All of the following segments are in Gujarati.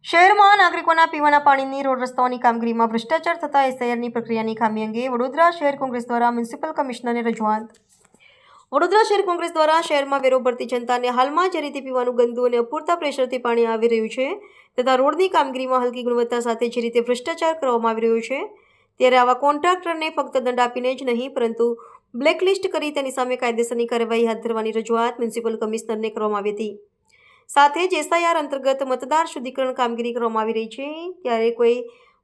શહેરમાં નાગરિકોના પીવાના પાણીની રોડ રસ્તાઓની કામગીરીમાં ભ્રષ્ટાચાર થતા એસઆઈઆરની પ્રક્રિયાની ખામી અંગે વડોદરા શહેર કોંગ્રેસ દ્વારા મ્યુનિસિપલ કમિશનરને રજૂઆત. વડોદરા શહેર કોંગ્રેસ દ્વારા શહેરમાં વેરો ભરતી જનતાને હાલમાં જે રીતે પીવાનું ગંદુ અને અપૂરતા પ્રેશરથી પાણી આવી રહ્યું છે તથા રોડની કામગીરીમાં હલકી ગુણવત્તા સાથે જે રીતે ભ્રષ્ટાચાર કરવામાં આવી રહ્યો છે ત્યારે આવા કોન્ટ્રાક્ટરને ફક્ત દંડ આપીને જ નહીં પરંતુ બ્લેકલિસ્ટ કરી તેની સામે કાયદેસરની કાર્યવાહી હાથ ધરવાની રજૂઆત મ્યુનિસિપલ કમિશનરને કરવામાં આવી હતી. સાથે જ એસઆઈઆર અંતર્ગત મતદાર શુદ્ધિકરણ કામગીરી કરવામાં આવી રહી છે ત્યારે કોઈ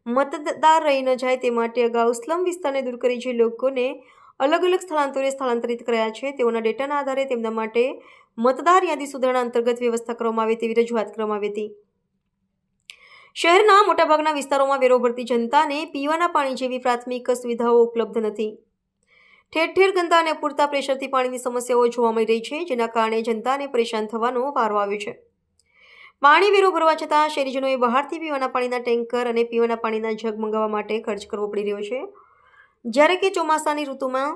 મતદાર રહી ન જાય તે માટે અગાઉ સ્લમ વિસ્તારને દૂર કરી જે લોકોને અલગ અલગ સ્થળાંતરે સ્થળાંતરિત કર્યા છે તેઓના ડેટાના આધારે તેમના માટે મતદાર યાદી સુધારણા અંતર્ગત વ્યવસ્થા કરવામાં આવે તેવી રજૂઆત કરવામાં આવી હતી. શહેરના મોટાભાગના વિસ્તારોમાં વેરો ભરતી જનતાને પીવાના પાણી જેવી પ્રાથમિક સુવિધાઓ ઉપલબ્ધ નથી. ઠેર ઠેર ગંદા અને અપૂરતા પ્રેશરથી પાણીની સમસ્યાઓ જોવા મળી રહી છે જેના કારણે જનતાને પરેશાન થવાનો વારો આવ્યો છે. પાણી વેરો ભરવા છતાં શહેરીજનોએ બહારથી પીવાના પાણીના ટેન્કર અને પીવાના પાણીના જગ મંગાવવા માટે ખર્ચ કરવો પડી રહ્યો છે. જ્યારે કે ચોમાસાની ઋતુમાં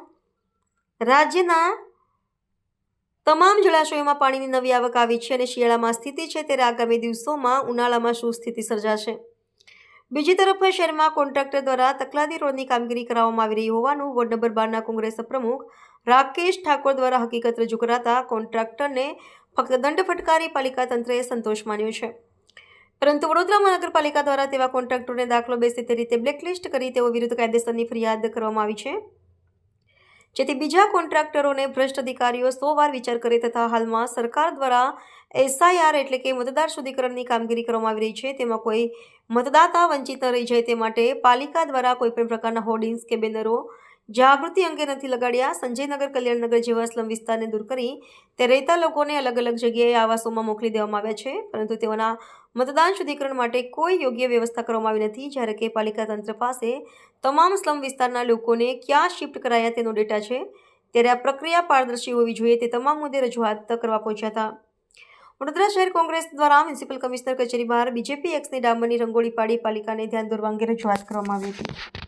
રાજ્યના તમામ જળાશયોમાં પાણીની નવી આવક આવી છે અને શિયાળામાં સ્થિતિ છે ત્યારે આગામી દિવસોમાં ઉનાળામાં શું સ્થિતિ સર્જાશે. બીજી તરફ શહેરમાં કોન્ટ્રાક્ટર દ્વારા તકલાદી રોડની કામગીરી કરાવવામાં આવી રહી હોવાનું વોર્ડ નંબર 12ના કોંગ્રેસ પ્રમુખ રાકેશ ઠાકોર દ્વારા હકીકત રજૂ કરાતા કોન્ટ્રાક્ટરને ફક્ત દંડ ફટકારી પાલિકા તંત્રએ સંતોષ માન્યો છે. પરંતુ વડોદરા મહાનગરપાલિકા દ્વારા તેવા કોન્ટ્રાક્ટરોને દાખલો બેસે તે રીતે બ્લેકલિસ્ટ કરી તેઓ વિરુદ્ધ કાયદેસરની ફરિયાદ કરવામાં આવી છે જેથી બીજા કોન્ટ્રાક્ટરોને ભ્રષ્ટ અધિકારીઓ 100 વાર વિચાર કરે તથા હાલમાં સરકાર દ્વારા એસઆઈઆર એટલે કે મતદાર શુદ્ધિકરણની કામગીરી કરવામાં આવી રહી છે તેમાં કોઈ મતદાતા વંચિત ન રહી જાય તે માટે પાલિકા દ્વારા કોઈપણ પ્રકારના હોર્ડિંગ્સ કે બેનરો જાગૃતિ અંગે નથી લગાડ્યા. સંજયનગર, કલ્યાણનગર જેવા સ્લમ વિસ્તારને દૂર કરી તે રહેતા લોકોને અલગ અલગ જગ્યાએ આવાસોમાં મોકલી દેવામાં આવ્યા છે પરંતુ તેઓના મતદાન શુદ્ધિકરણ માટે કોઈ યોગ્ય વ્યવસ્થા કરવામાં આવી નથી. જ્યારે કે પાલિકા તંત્ર પાસે તમામ સ્લમ વિસ્તારના લોકોને ક્યાં શિફ્ટ કરાયા તેનો ડેટા છે ત્યારે આ પ્રક્રિયા પારદર્શી હોવી જોઈએ તે તમામ મુદ્દે રજૂઆત કરવા પહોંચ્યા હતા. વડોદરા શહેર કોંગ્રેસ દ્વારા મ્યુનિસિપલ કમિશનર કચેરી બહાર બીજેપી એક્સની ડામરની રંગોળી પાડી પાલિકાને ધ્યાન દોરવા અંગે રજૂઆત કરવામાં આવી હતી.